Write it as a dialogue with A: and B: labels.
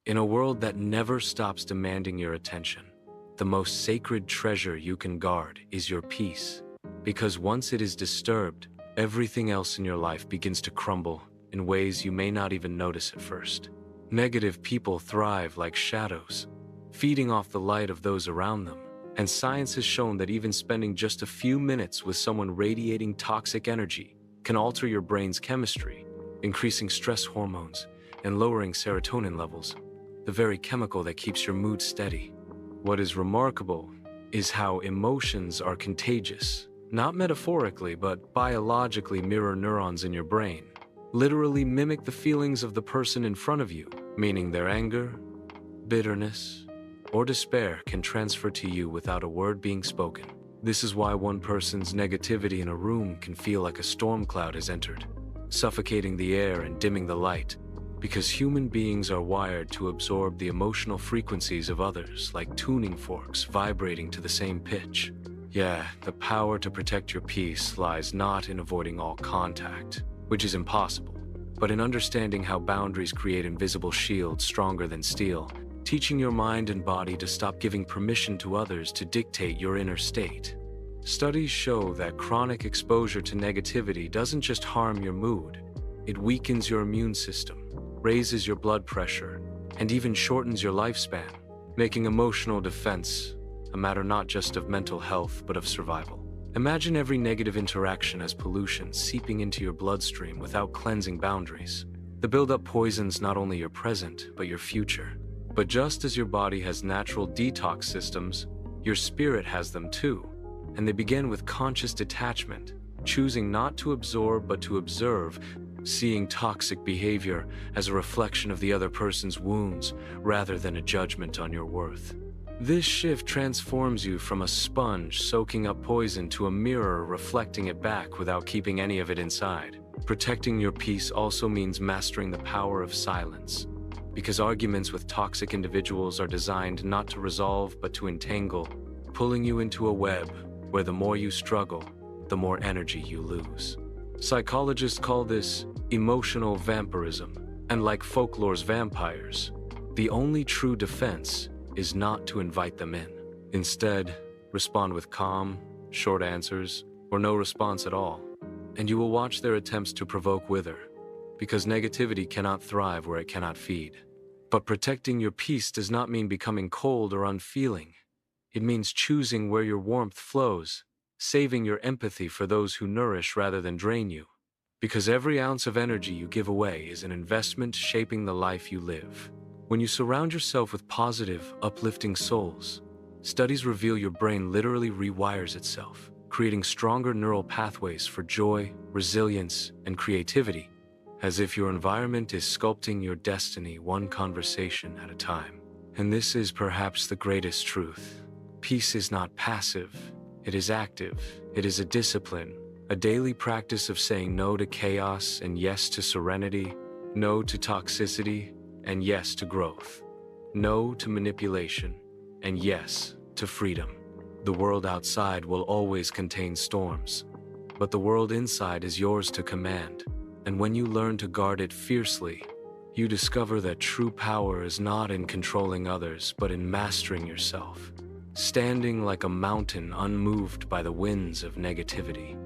A: In a world that never stops demanding your attention, the most sacred treasure you can guard is your peace. Because once it is disturbed, everything else in your life begins to crumble in ways you may not even notice at first. Negative people thrive like shadows, feeding off the light of those around them. And science has shown that even spending just a few minutes with someone radiating toxic energy can alter your brain's chemistry, increasing stress hormones and lowering serotonin levels, the very chemical that keeps your mood steady. What is remarkable is how emotions are contagious, not metaphorically, but biologically mirror neurons in your brain. Literally mimic the feelings of the person in front of you, meaning their anger, bitterness, or despair can transfer to you without a word being spoken. This is why one person's negativity in a room can feel like a storm cloud has entered, suffocating the air and dimming the light, because human beings are wired to absorb the emotional frequencies of others like tuning forks vibrating to the same pitch. Yeah, the power to protect your peace lies not in avoiding all contact, which is impossible, but in understanding how boundaries create invisible shields stronger than steel, teaching your mind and body to stop giving permission to others to dictate your inner state. Studies show that chronic exposure to negativity doesn't just harm your mood, it weakens your immune system, raises your blood pressure, and even shortens your lifespan, making emotional defense a matter not just of mental health but of survival. Imagine every negative interaction as pollution seeping into your bloodstream without cleansing boundaries. The buildup poisons not only your present but your future. But just as your body has natural detox systems, your spirit has them too, and they begin with conscious detachment, choosing not to absorb but to observe, seeing toxic behavior as a reflection of the other person's wounds rather than a judgment on your worth. This shift transforms you from a sponge soaking up poison to a mirror reflecting it back without keeping any of it inside. Protecting your peace also means mastering the power of silence, because arguments with toxic individuals are designed not to resolve but to entangle, pulling you into a web where the more you struggle, the more energy you lose. Psychologists call this emotional vampirism, and like folklore's vampires, the only true defense is not to invite them in. Instead, respond with calm, short answers, or no response at all, and you will watch their attempts to provoke wither, because negativity cannot thrive where it cannot feed. But protecting your peace does not mean becoming cold or unfeeling. It means choosing where your warmth flows, saving your empathy for those who nourish rather than drain you. Because every ounce of energy you give away is an investment shaping the life you live. When you surround yourself with positive, uplifting souls, studies reveal your brain literally rewires itself, creating stronger neural pathways for joy, resilience, and creativity, as if your environment is sculpting your destiny one conversation at a time. And this is perhaps the greatest truth. Peace is not passive, it is active. It is a discipline, a daily practice of saying no to chaos and yes to serenity, no to toxicity and yes to growth, no to manipulation and yes to freedom. The world outside will always contain storms, but the world inside is yours to command. And when you learn to guard it fiercely, you discover that true power is not in controlling others, but in mastering yourself, standing like a mountain unmoved by the winds of negativity.